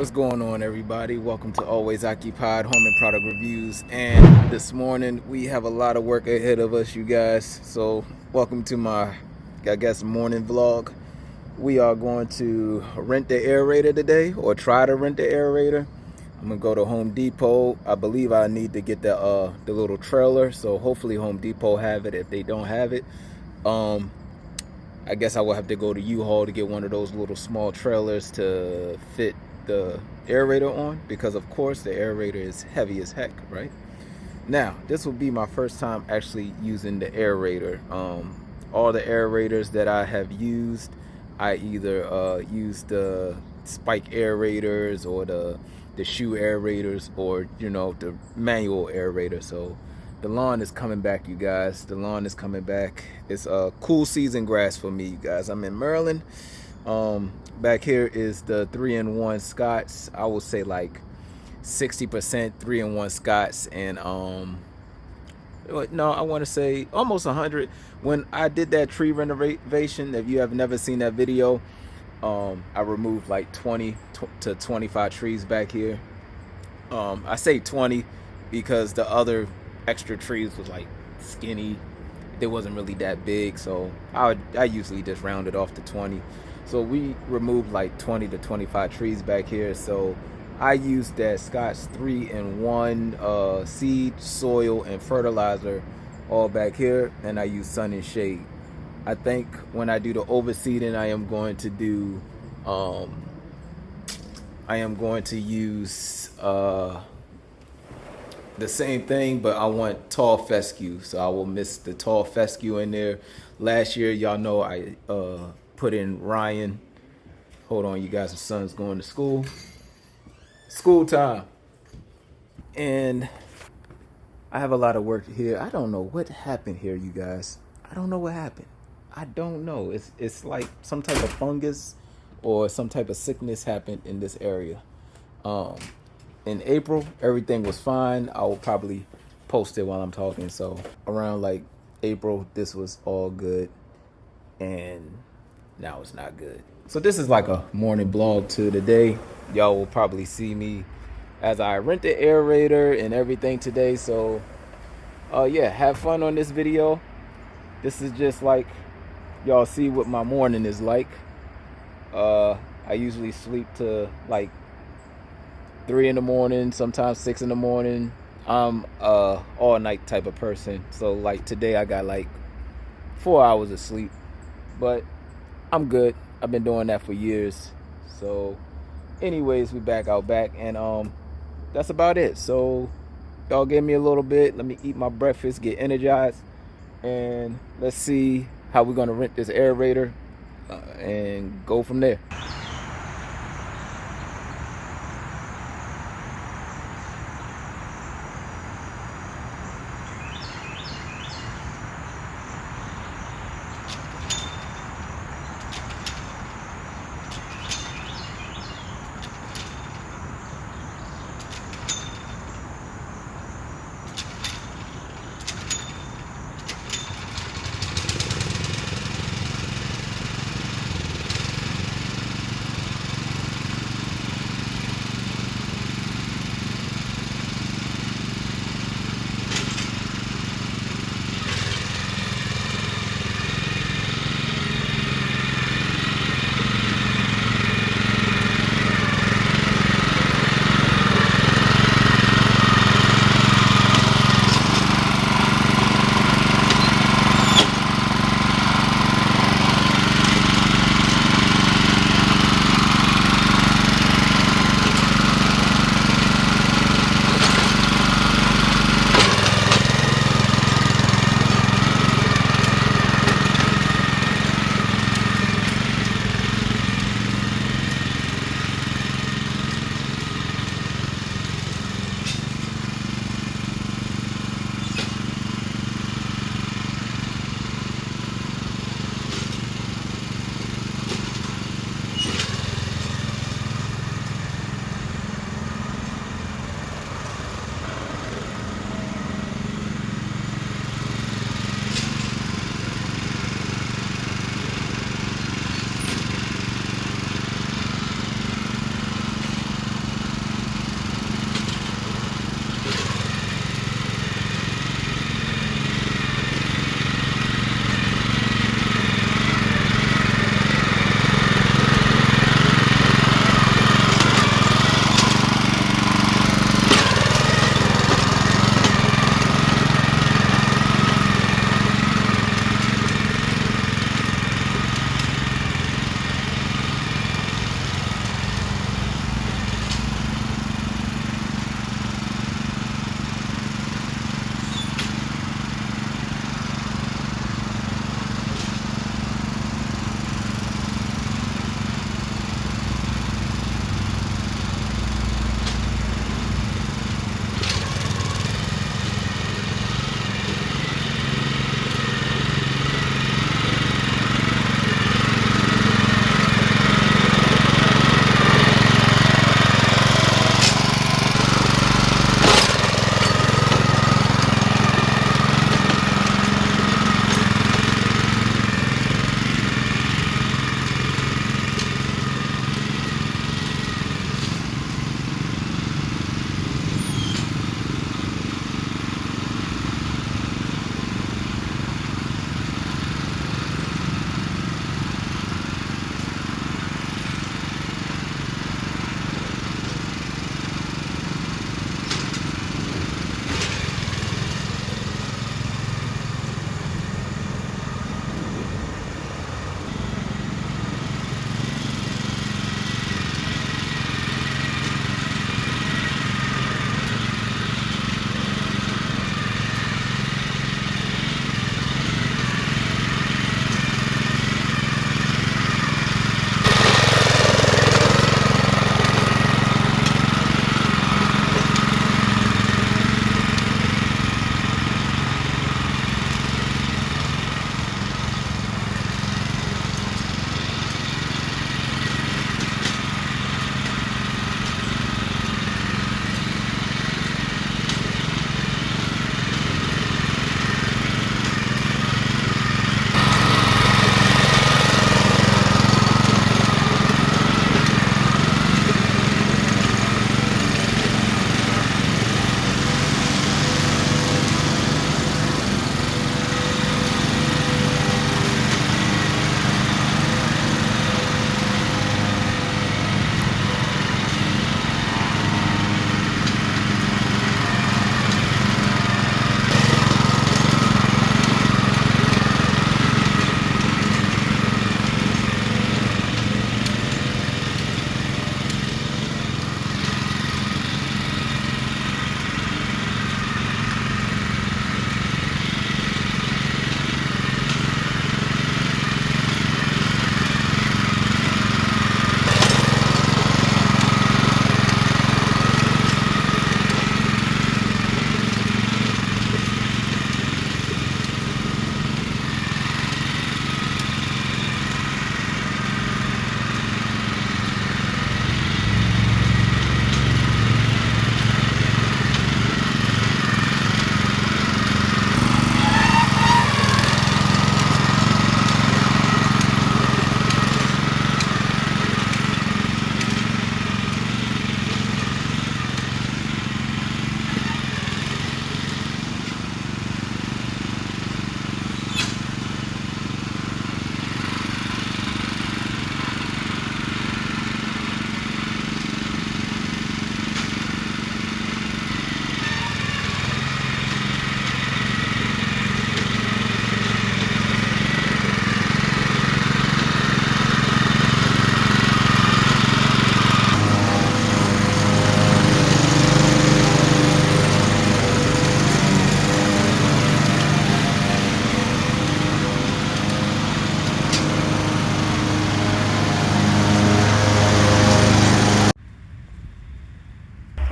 What's going on, everybody? Welcome to Always Occupied Home and Product Reviews. And this morning we have a lot of work ahead of us, you guys. So welcome to my, I guess, morning vlog. We are going to rent the aerator today, or try to rent the aerator. I'm gonna go to Home Depot. I believe I need to get the little trailer, so hopefully Home Depot have it. If they don't have it, I guess I will have to go to U-Haul to get one of those little small trailers to fit the aerator on, because of course the aerator is heavy as heck, right? Now, this will be my first time actually using the aerator. All the aerators that I have used, I either used the spike aerators or the shoe aerators, or the manual aerator. So the lawn is coming back, you guys. The lawn is coming back. It's a cool season grass for me, you guys. I'm in Maryland. Back here is the 3-in-1 Scots. I will say like 60% 3-in-1 Scots, and no, I want to say almost 100. When I did that tree renovation, if you have never seen that video, I removed like 20 to 25 trees back here. I say 20 because the other extra trees was like skinny. They wasn't really that big, so I usually just round it off to 20. So we removed like 20 to 25 trees back here. So I used that Scott's 3-in-1 seed, soil, and fertilizer all back here, and I use sun and shade. I think when I do the overseeding, I am going to use the same thing, but I want tall fescue, so I will mix the tall fescue in there. Last year, y'all know I put in Ryan. Hold on, you guys, the son's going to school. School time. And I have a lot of work here. I don't know what happened here, you guys. I don't know what happened. I don't know. It's like some type of fungus or some type of sickness happened in this area. In April, everything was fine. I will probably post it while I'm talking. So around like April, this was all good, and now it's not good. So this is like a morning vlog to today. Y'all will probably see me as I rent the aerator and everything today. So yeah, have fun on this video. This is just like, y'all see what my morning is like. I usually sleep to like 3 in the morning, sometimes 6 in the morning. I'm all night type of person. So like today I got like 4 hours of sleep, but I'm good. I've been doing that for years. So anyways, we back, and that's about it. So y'all give me a little bit. Let me eat my breakfast, get energized, and let's see how we're gonna rent this aerator and go from there.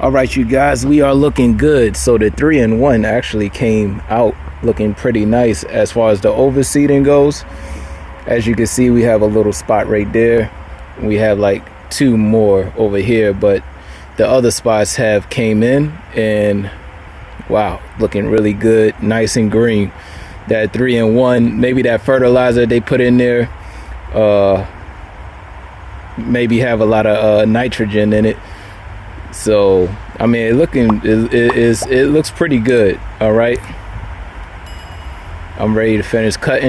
All right, you guys, we are looking good. So the 3-in-1 actually came out looking pretty nice as far as the overseeding goes. As you can see, we have a little spot right there. We have like 2 more over here, but the other spots have came in, and wow, looking really good, nice and green. That 3-in-1, maybe that fertilizer they put in there maybe have a lot of nitrogen in it. So I mean, it looks pretty good. All right, I'm ready to finish cutting.